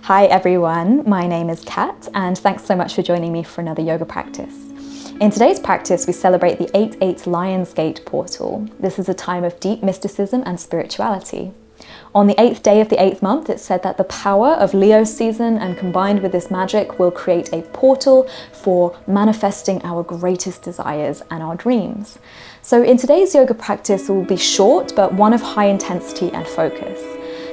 Hi everyone, my name is Kat and thanks so much for joining me for another yoga practice. In today's practice, we celebrate the 8/8 Lion's Gate portal. This is a time of deep mysticism and spirituality. On the 8th day of the 8th month, it's said that the power of Leo season and combined with this magic will create a portal for manifesting our greatest desires and our dreams. So in today's yoga practice, it will be short, but one of high intensity and focus.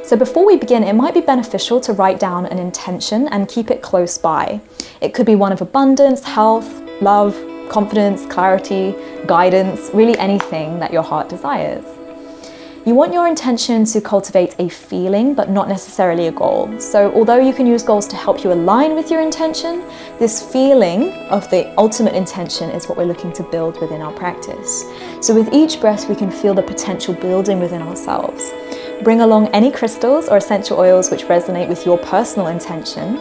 So before we begin, it might be beneficial to write down an intention and keep it close by. It could be one of abundance, health, love, confidence, clarity, guidance, really anything that your heart desires. You want your intention to cultivate a feeling, but not necessarily a goal. So although you can use goals to help you align with your intention, this feeling of the ultimate intention is what we're looking to build within our practice. So with each breath, we can feel the potential building within ourselves. Bring along any crystals or essential oils which resonate with your personal intention.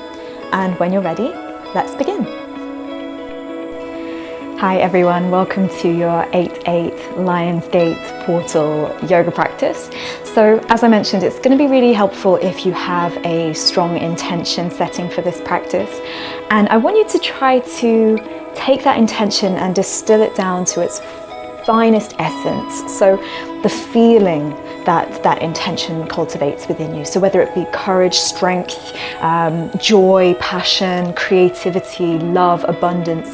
And when you're ready, let's begin. Hi everyone, welcome to your 8/8 Lion's Gate portal yoga practice. So as I mentioned, it's going to be really helpful if you have a strong intention setting for this practice. And I want you to try to take that intention and distill it down to its finest essence. So the feeling that intention cultivates within you. So whether it be courage, strength, joy, passion, creativity, love, abundance,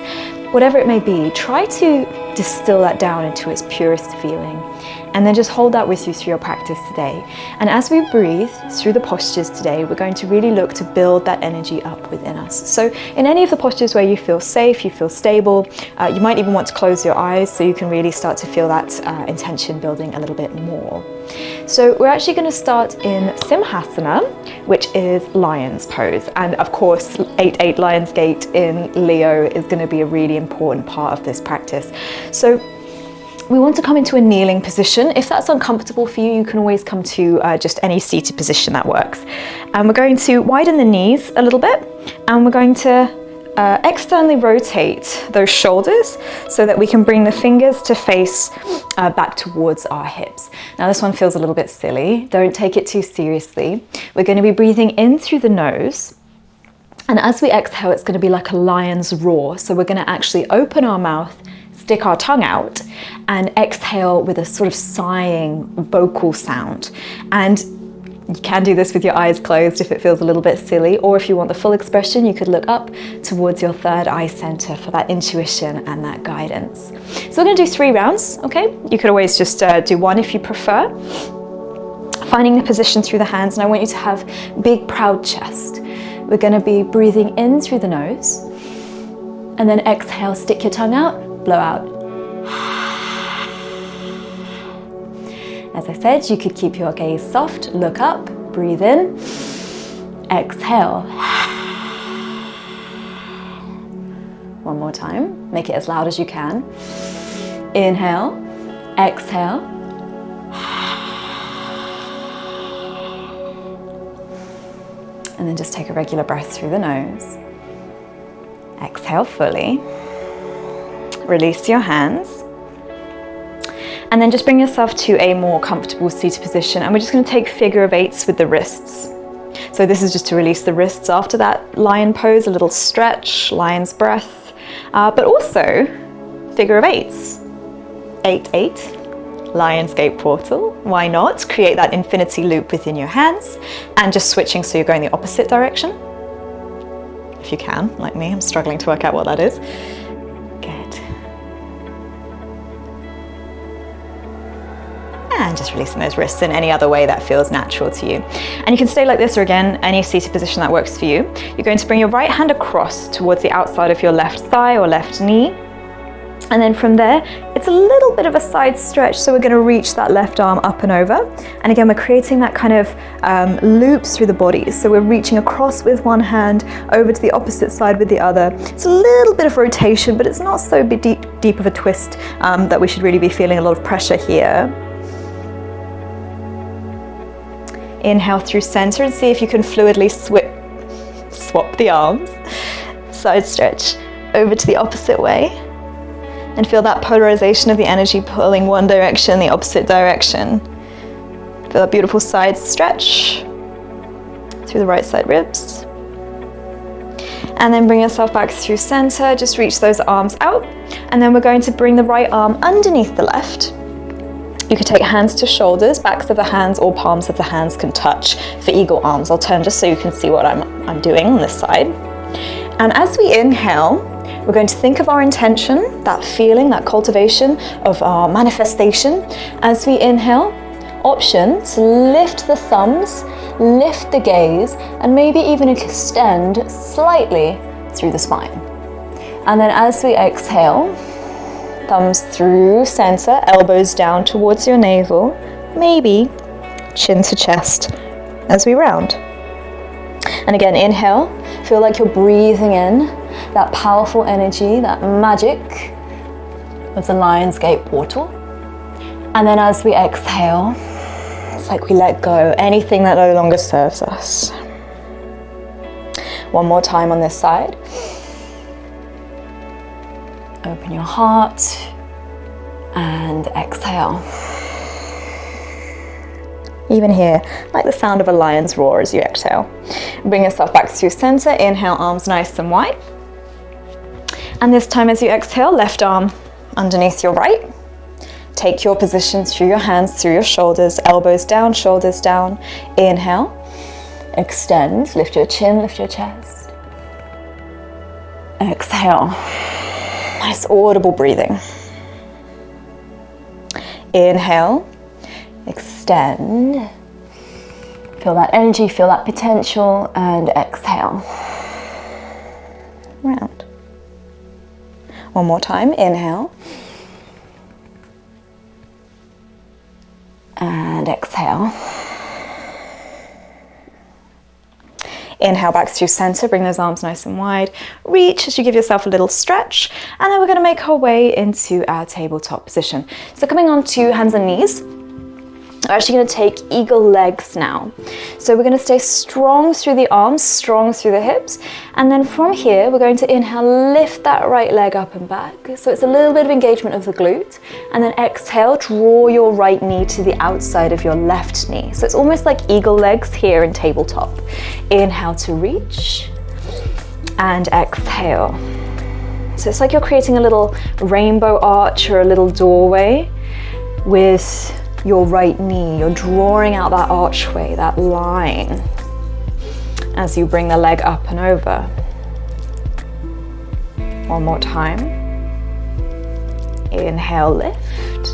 whatever it may be, try to distill that down into its purest feeling. And then just hold that with you through your practice today. And as we breathe through the postures today, we're going to really look to build that energy up within us. So in any of the postures where you feel safe, you feel stable, you might even want to close your eyes so you can really start to feel that intention building a little bit more. So we're actually going to start in Simhasana, which is lion's pose. And of course, 8/8 Lion's Gate in Leo is going to be a really important part of this practice. So we want to come into a kneeling position. If that's uncomfortable for you, you can always come to just any seated position that works. And we're going to widen the knees a little bit, and we're going to externally rotate those shoulders so that we can bring the fingers to face back towards our hips. Now this one feels a little bit silly. Don't take it too seriously. We're going to be breathing in through the nose. And as we exhale, it's going to be like a lion's roar. So we're going to actually open our mouth, stick our tongue out, and exhale with a sort of sighing vocal sound. And you can do this with your eyes closed if it feels a little bit silly, or if you want the full expression, you could look up towards your third eye center for that intuition and that guidance. So we're going to do 3 rounds, okay? You could always just do 1 if you prefer. Finding the position through the hands, and I want you to have big, proud chest. We're going to be breathing in through the nose, and then exhale, stick your tongue out, blow out. As I said, you could keep your gaze soft, look up, breathe in, exhale. One more time, make it as loud as you can. Inhale, exhale. And then just take a regular breath through the nose. Exhale fully. Release your hands. And then just bring yourself to a more comfortable seated position. And we're just going to take figure of 8s with the wrists. So this is just to release the wrists after that lion pose, a little stretch, lion's breath, but also figure of 8s. 8/8, Lion's Gate portal. Why not? Create that infinity loop within your hands and just switching so you're going the opposite direction. If you can, like me, I'm struggling to work out what that is. And just releasing those wrists in any other way that feels natural to you. And you can stay like this, or again, any seated position that works for you. You're going to bring your right hand across towards the outside of your left thigh or left knee. And then from there, it's a little bit of a side stretch. So we're going to reach that left arm up and over. And again, we're creating that kind of loops through the body. So we're reaching across with one hand, over to the opposite side with the other. It's a little bit of rotation, but it's not so deep of a twist that we should really be feeling a lot of pressure here. Inhale through center and see if you can fluidly swap the arms. Side stretch over to the opposite way. And feel that polarization of the energy pulling one direction, the opposite direction. Feel that beautiful side stretch through the right side ribs. And then bring yourself back through center. Just reach those arms out. And then we're going to bring the right arm underneath the left. You could take hands to shoulders, backs of the hands or palms of the hands can touch for eagle arms. I'll turn just so you can see what I'm doing on this side. And as we inhale, we're going to think of our intention, that feeling, that cultivation of our manifestation. As we inhale, options, lift the thumbs, lift the gaze, and maybe even extend slightly through the spine. And then as we exhale, thumbs through center, elbows down towards your navel, maybe chin to chest as we round. And again, inhale, feel like you're breathing in that powerful energy, that magic of the Lion's Gate portal. And then as we exhale, it's like we let go anything that no longer serves us. One more time on this side. Open your heart and exhale. Even here, like the sound of a lion's roar as you exhale. Bring yourself back through center. Inhale, arms nice and wide. And this time as you exhale, left arm underneath your right. Take your position through your hands, through your shoulders, elbows down, shoulders down. Inhale, extend, lift your chin, lift your chest. Exhale, nice audible breathing. Inhale, extend, feel that energy, feel that potential, and exhale. Round. One more time, inhale. And exhale. Inhale back through center, bring those arms nice and wide. Reach as you give yourself a little stretch. And then we're gonna make our way into our tabletop position. So coming on to hands and knees. We're actually going to take eagle legs now. So we're going to stay strong through the arms, strong through the hips. And then from here, we're going to inhale, lift that right leg up and back. So it's a little bit of engagement of the glute. And then exhale, draw your right knee to the outside of your left knee. So it's almost like eagle legs here in tabletop. Inhale to reach and exhale. So it's like you're creating a little rainbow arch or a little doorway with your right knee. You're drawing out that archway, that line, as you bring the leg up and over. One more time. Inhale, lift.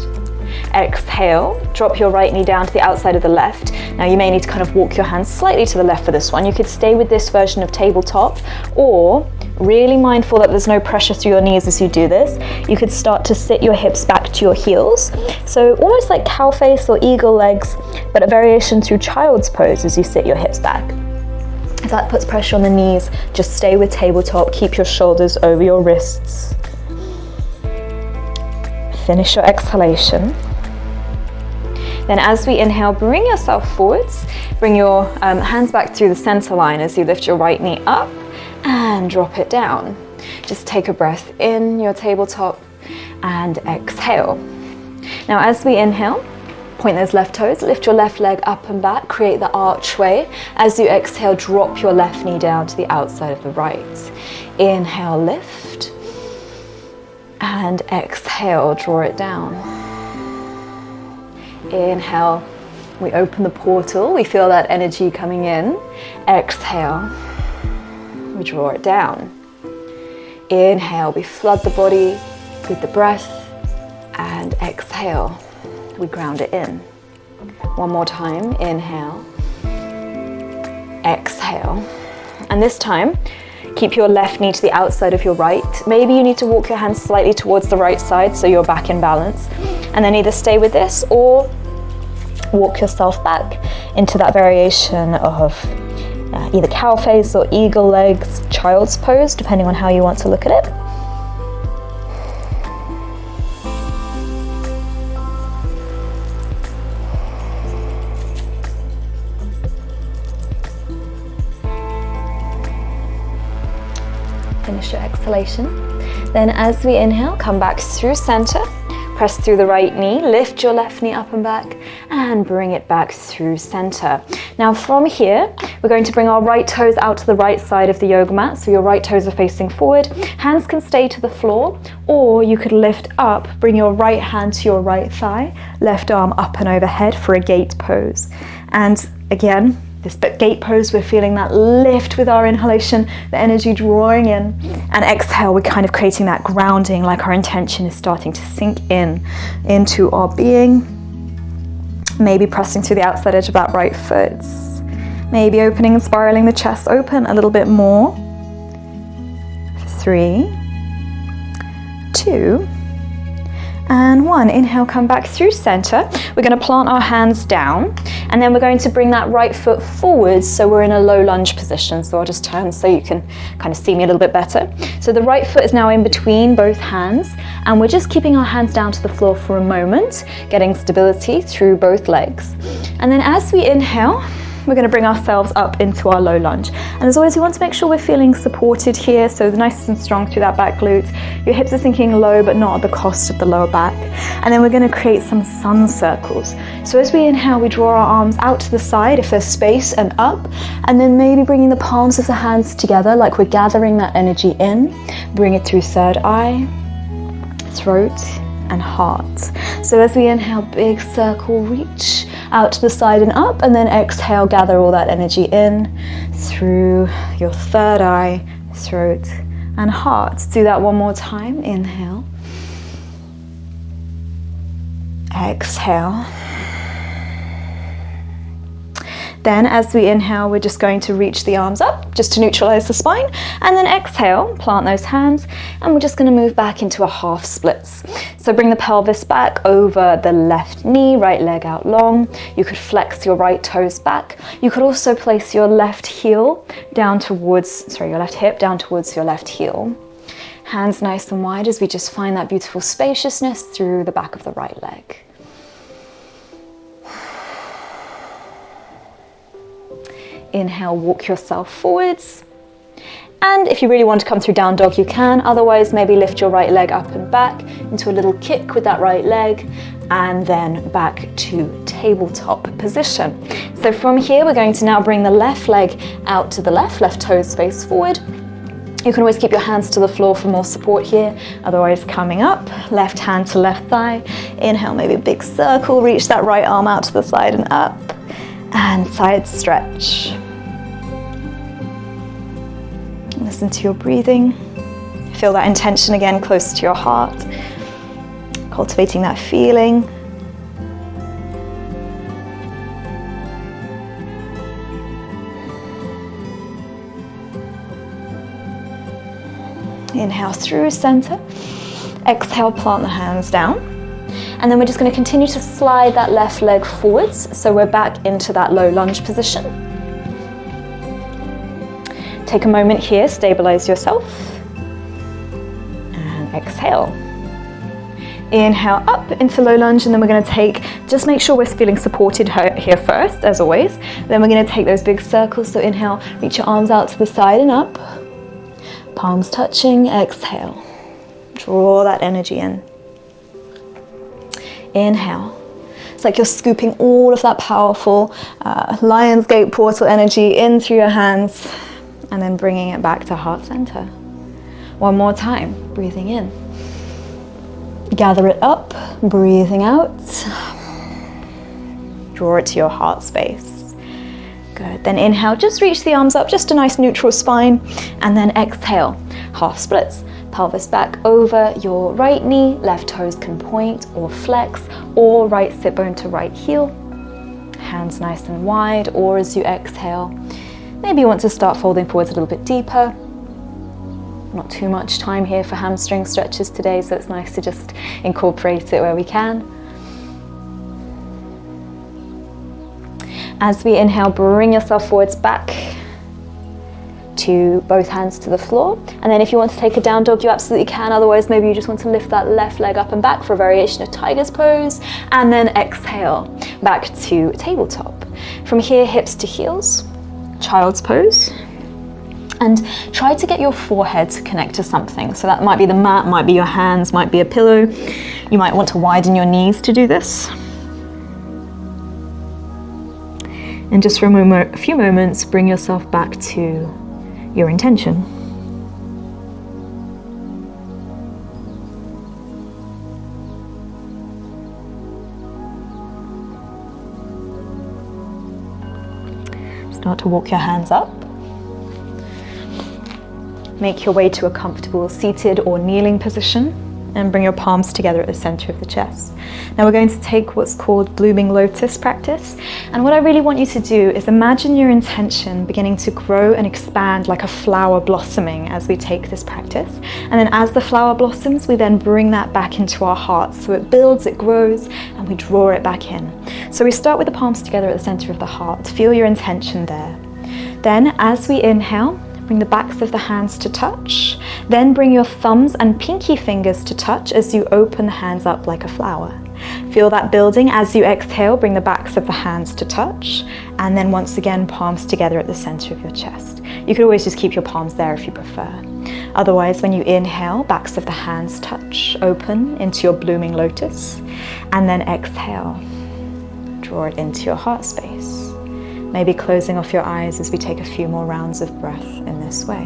Exhale, drop your right knee down to the outside of the left. Now you may need to kind of walk your hands slightly to the left for this one. You could stay with this version of tabletop, or really mindful that there's no pressure through your knees as you do this. You could start to sit your hips back to your heels. So almost like cow face or eagle legs, but a variation through child's pose as you sit your hips back. If that puts pressure on the knees, just stay with tabletop. Keep your shoulders over your wrists. Finish your exhalation. Then as we inhale, bring yourself forwards. Bring your hands back through the center line as you lift your right knee up and drop it down. Just take a breath in your tabletop and exhale. Now as we inhale, point those left toes, lift your left leg up and back, create the archway. As you exhale, drop your left knee down to the outside of the right. Inhale, lift, and exhale, draw it down. Inhale, we open the portal, we feel that energy coming in. Exhale, we draw it down. Inhale, we flood the body with the breath, and exhale, we ground it in. One more time, inhale, exhale. And this time, keep your left knee to the outside of your right. Maybe you need to walk your hands slightly towards the right side so you're back in balance. And then either stay with this or walk yourself back into that variation of either cow face or eagle legs, child's pose, depending on how you want to look at it. Finish your exhalation. Then as we inhale, come back through center. Press through the right knee, lift your left knee up and back, and bring it back through center. Now from here, we're going to bring our right toes out to the right side of the yoga mat, so your right toes are facing forward. Hands can stay to the floor, or you could lift up, bring your right hand to your right thigh, left arm up and overhead for a gate pose. And again, this gate pose, we're feeling that lift with our inhalation, the energy drawing in, and exhale, we're kind of creating that grounding, like our intention is starting to sink in into our being. Maybe pressing through the outside edge of that right foot. Maybe opening and spiraling the chest open a little bit more. 3, 2, and 1. Inhale, come back through center. We're going to plant our hands down, and then we're going to bring that right foot forwards, so we're in a low lunge position. So I'll just turn so you can kind of see me a little bit better. So the right foot is now in between both hands, and we're just keeping our hands down to the floor for a moment, getting stability through both legs. And then as we inhale, we're going to bring ourselves up into our low lunge. And as always, we want to make sure we're feeling supported here, so nice and strong through that back glute. Your hips are sinking low, but not at the cost of the lower back. And then we're going to create some sun circles. So as we inhale, we draw our arms out to the side if there's space, and up, and then maybe bringing the palms of the hands together like we're gathering that energy in. Bring it through third eye, throat, and heart. So as we inhale, big circle, reach out to the side and up, and then exhale, gather all that energy in through your third eye, throat, and heart. Do that one more time. Inhale, exhale. Then as we inhale, we're just going to reach the arms up just to neutralize the spine, and then exhale, plant those hands, and we're just going to move back into a half splits. So bring the pelvis back over the left knee, right leg out long. You could flex your right toes back. You could also place your left heel down towards, your left hip down towards your left heel. Hands nice and wide as we just find that beautiful spaciousness through the back of the right leg. Inhale, walk yourself forwards. And if you really want to come through down dog, you can. Otherwise, maybe lift your right leg up and back into a little kick with that right leg, and then back to tabletop position. So from here, we're going to now bring the left leg out to the left toes face forward. You can always keep your hands to the floor for more support here. Otherwise, coming up, left hand to left thigh. Inhale, maybe a big circle, reach that right arm out to the side and up, and side stretch. Listen to your breathing. Feel that intention again close to your heart. Cultivating that feeling. Inhale through center. Exhale, plant the hands down. And then we're just going to continue to slide that left leg forwards. So we're back into that low lunge position. Take a moment here, stabilize yourself, and exhale. Inhale up into low lunge, and then we're going to just make sure we're feeling supported here first, as always. Then we're going to take those big circles. So inhale, reach your arms out to the side and up, palms touching. Exhale, draw that energy in. Inhale. It's like you're scooping all of that powerful Lion's Gate portal energy in through your hands, and then bringing it back to heart center. One more time, breathing in. Gather it up, breathing out. Draw it to your heart space. Good, then inhale, just reach the arms up, just a nice neutral spine, and then exhale, half splits. Pelvis back over your right knee, left toes can point or flex, or right sit bone to right heel. Hands nice and wide, or as you exhale, maybe you want to start folding forwards a little bit deeper. Not too much time here for hamstring stretches today, so it's nice to just incorporate it where we can. As we inhale, bring yourself forwards back to both hands to the floor. And then if you want to take a down dog, you absolutely can. Otherwise, maybe you just want to lift that left leg up and back for a variation of tiger's pose. And then exhale, back to tabletop. From here, hips to heels, child's pose. And try to get your forehead to connect to something. So that might be the mat, might be your hands, might be a pillow. You might want to widen your knees to do this. And just for a few moments, bring yourself back to your intention. Start to walk your hands up. Make your way to a comfortable seated or kneeling position and bring your palms together at the center of the chest. Now we're going to take what's called blooming lotus practice. And what I really want you to do is imagine your intention beginning to grow and expand like a flower blossoming as we take this practice. And then as the flower blossoms, we then bring that back into our hearts. So it builds, it grows, and we draw it back in. So we start with the palms together at the center of the heart. Feel your intention there. Then as we inhale, bring the backs of the hands to touch. Then bring your thumbs and pinky fingers to touch as you open the hands up like a flower. Feel that building. As you exhale, bring the backs of the hands to touch. And then once again, palms together at the center of your chest. You could always just keep your palms there if you prefer. Otherwise, when you inhale, backs of the hands touch, open into your blooming lotus. And then exhale, draw it into your heart space. Maybe closing off your eyes as we take a few more rounds of breath in this way.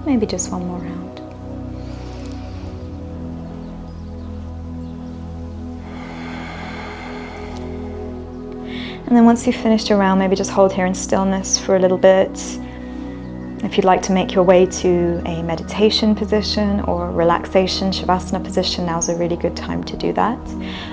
Maybe just one more round. And then once you've finished your round, maybe just hold here in stillness for a little bit. If you'd like to make your way to a meditation position or relaxation Shavasana position, now's a really good time to do that.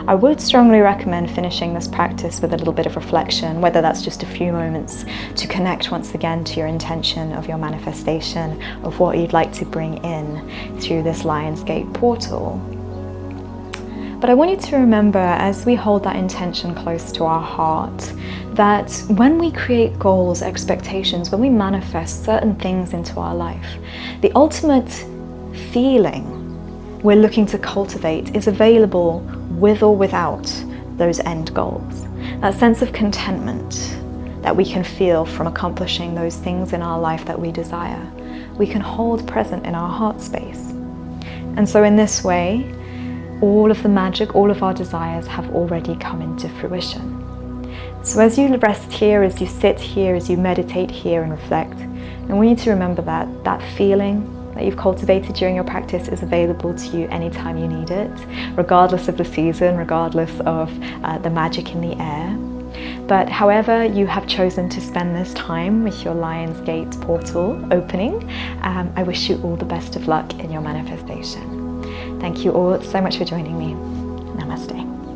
I would strongly recommend finishing this practice with a little bit of reflection, whether that's just a few moments to connect once again to your intention of your manifestation, of what you'd like to bring in through this Lion's Gate portal. But I want you to remember, as we hold that intention close to our heart, that when we create goals, expectations, when we manifest certain things into our life, the ultimate feeling we're looking to cultivate is available with or without those end goals. That sense of contentment that we can feel from accomplishing those things in our life that we desire, we can hold present in our heart space. And so in this way, all of the magic, all of our desires have already come into fruition. So as you rest here, as you sit here, as you meditate here and reflect, I want you to remember that that feeling that you've cultivated during your practice is available to you anytime you need it, regardless of the season, regardless of the magic in the air. But however you have chosen to spend this time with your Lion's Gate portal opening, I wish you all the best of luck in your manifestation. Thank you all so much for joining me. Namaste.